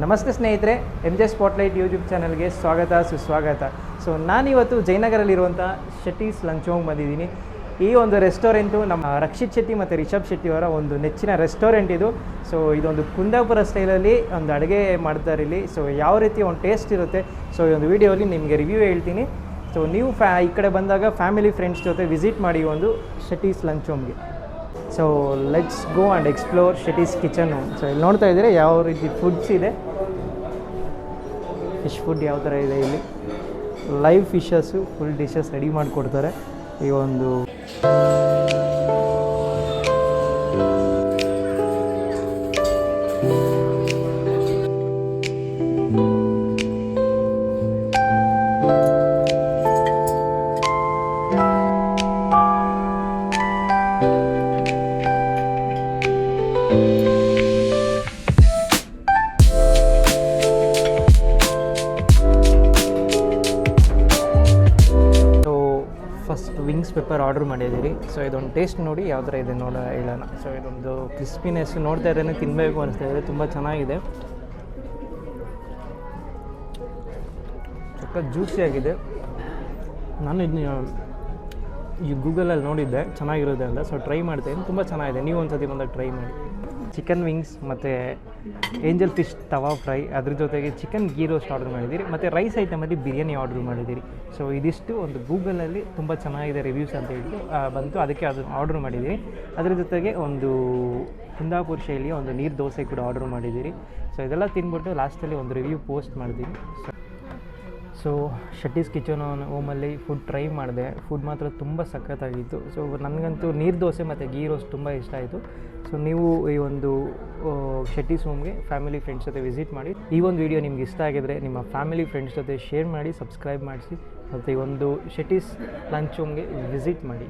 ನಮಸ್ತೆ ಸ್ನೇಹಿತರೆ, MJ spotlight YouTube ಚಾನಲ್ಗೆ ಸ್ವಾಗತ ಸುಸ್ವಾಗತ. ಸೊ ನಾನಿವತ್ತು ಜಯನಗರಲ್ಲಿರುವಂಥ ಶೆಟ್ಟೀಸ್ ಲಂಚ್ ಹೋಮ್ ಬಂದಿದ್ದೀನಿ. ಈ ಒಂದು ರೆಸ್ಟೋರೆಂಟು ನಮ್ಮ ರಕ್ಷಿತ್ ಶೆಟ್ಟಿ ಮತ್ತು ರಿಷಬ್ ಶೆಟ್ಟಿ ಅವರ ಒಂದು ನೆಚ್ಚಿನ ರೆಸ್ಟೋರೆಂಟ್ ಇದು. ಸೊ ಇದೊಂದು ಕುಂದಾಪುರ ಸ್ಟೈಲಲ್ಲಿ ಒಂದು ಅಡುಗೆ ಮಾಡ್ತಾರೆ ಇಲ್ಲಿ. ಸೊ ಯಾವ ರೀತಿ ಒಂದು ಟೇಸ್ಟ್ ಇರುತ್ತೆ, ಸೊ ಈ ಒಂದು ವೀಡಿಯೋಲಿ ನಿಮಗೆ ರಿವ್ಯೂ ಹೇಳ್ತೀನಿ. ಸೊ ನೀವು ಈ ಕಡೆ ಬಂದಾಗ ಫ್ಯಾಮಿಲಿ ಫ್ರೆಂಡ್ಸ್ ಜೊತೆ ವಿಸಿಟ್ ಮಾಡಿ ಒಂದು ಶೆಟ್ಟೀಸ್ ಲಂಚ್ ಹೋಮ್ಗೆ. So let's go and explore Shetty's kitchen. So ಇಲ್ಲಿ ನೋಡ್ತಾ ಇದ್ದೀರಾ ಯಾವ ರೀತಿ ಫುಡ್ಸ್ ಇದೆ. ಫಿಶ್ ಫುಡ್ ಯಾವ ಥರ ಇದೆ, ಇಲ್ಲಿ live fishes full dishes ready ಮಾಡಿಕೊಡ್ತಾರೆ. ಈ ಒಂದು ಫಸ್ಟ್ ವಿಂಗ್ಸ್ ಪೆಪ್ಪರ್ ಆರ್ಡ್ರ್ ಮಾಡಿದ್ದೀರಿ. ಸೊ ಇದೊಂದು ಟೇಸ್ಟ್ ನೋಡಿ ಯಾವ ಥರ ಇದೆ ಹೇಳೋಣ. ಸೊ ಇದೊಂದು ಕ್ರಿಸ್ಪಿನೆಸ್ ನೋಡ್ತಾ ಇದ್ರೇ ತಿನ್ನಬೇಕು ಅನಿಸ್ತಾ ಇದೆ, ತುಂಬ ಚೆನ್ನಾಗಿದೆ, ಸ್ವಲ್ಪ ಜ್ಯೂಸಿಯಾಗಿದೆ. ನಾನು ಇದನ್ನ ಈ ಗೂಗಲಲ್ಲಿ ನೋಡಿದ್ದೆ ಚೆನ್ನಾಗಿರುತ್ತೆ ಅಂತ, ಸೊ ಟ್ರೈ ಮಾಡ್ತಾಯಿದ್ದೀನಿ, ತುಂಬ ಚೆನ್ನಾಗಿದೆ. ನೀವು ಒಂದು ಸತಿ ಬಂದಾಗ ಟ್ರೈ ಮಾಡಿ. ಚಿಕನ್ ವಿಂಗ್ಸ್ ಮತ್ತು ಏಂಜಲ್ ಫಿಶ್ ತವಾ ಫ್ರೈ, ಅದ್ರ ಜೊತೆಗೆ ಚಿಕನ್ ಗೀ ರೋಸ್ಟ್ ಆರ್ಡ್ರ್ ಮಾಡಿದ್ದೀರಿ, ಮತ್ತು ರೈಸ್ ಐಟಮಲ್ಲಿ ಬಿರಿಯಾನಿ ಆರ್ಡ್ರ್ ಮಾಡಿದ್ದೀರಿ. ಸೊ ಇದಿಷ್ಟು ಒಂದು ಗೂಗಲಲ್ಲಿ ತುಂಬ ಚೆನ್ನಾಗಿದೆ ರಿವ್ಯೂಸ್ ಅಂತ ಹೇಳ್ಬಿಟ್ಟು ಬಂತು, ಅದಕ್ಕೆ ಅದು ಆರ್ಡ್ರ್ ಮಾಡಿದ್ದೀರಿ. ಅದ್ರ ಜೊತೆಗೆ ಒಂದು ಕುಂದಾಪುರ ಶೈಲಿಯ ಒಂದು ನೀರು ದೋಸೆ ಕೂಡ ಆರ್ಡ್ರ್ ಮಾಡಿದ್ದೀರಿ. ಸೊ ಇದೆಲ್ಲ ತಿಂದ್ಬಿಟ್ಟು ಲಾಸ್ಟಲ್ಲಿ ಒಂದು ರಿವ್ಯೂ ಪೋಸ್ಟ್ ಮಾಡಿದ್ದೀವಿ. ಸೊ ಶೆಟ್ಟೀಸ್ ಕಿಚನ್ ಹೋಮಲ್ಲಿ ಫುಡ್ ಟ್ರೈ ಮಾಡಿದೆ, ಫುಡ್ ಮಾತ್ರ ತುಂಬ ಸಖತ್ತಾಗಿತ್ತು. ಸೊ ನನಗಂತೂ ನೀರು ದೋಸೆ ಮತ್ತು ಗೀ ರೋಸ್ಟ್ ತುಂಬ ಇಷ್ಟ ಆಯಿತು. ಸೊ ನೀವು ಈ ಒಂದು ಶೆಟ್ಟೀಸ್ ಹೋಮ್ಗೆ ಫ್ಯಾಮಿಲಿ ಫ್ರೆಂಡ್ಸ್ ಜೊತೆ ವಿಸಿಟ್ ಮಾಡಿ. ಈ ಒಂದು ವಿಡಿಯೋ ನಿಮ್ಗೆ ಇಷ್ಟ ಆಗಿದರೆ ನಿಮ್ಮ ಫ್ಯಾಮಿಲಿ ಫ್ರೆಂಡ್ಸ್ ಜೊತೆ ಶೇರ್ ಮಾಡಿ, ಸಬ್ಸ್ಕ್ರೈಬ್ ಮಾಡಿಸಿ, ಮತ್ತು ಈ ಒಂದು ಶೆಟ್ಟೀಸ್ ಲಂಚ್ ಹೋಮ್ಗೆ ವಿಸಿಟ್ ಮಾಡಿ.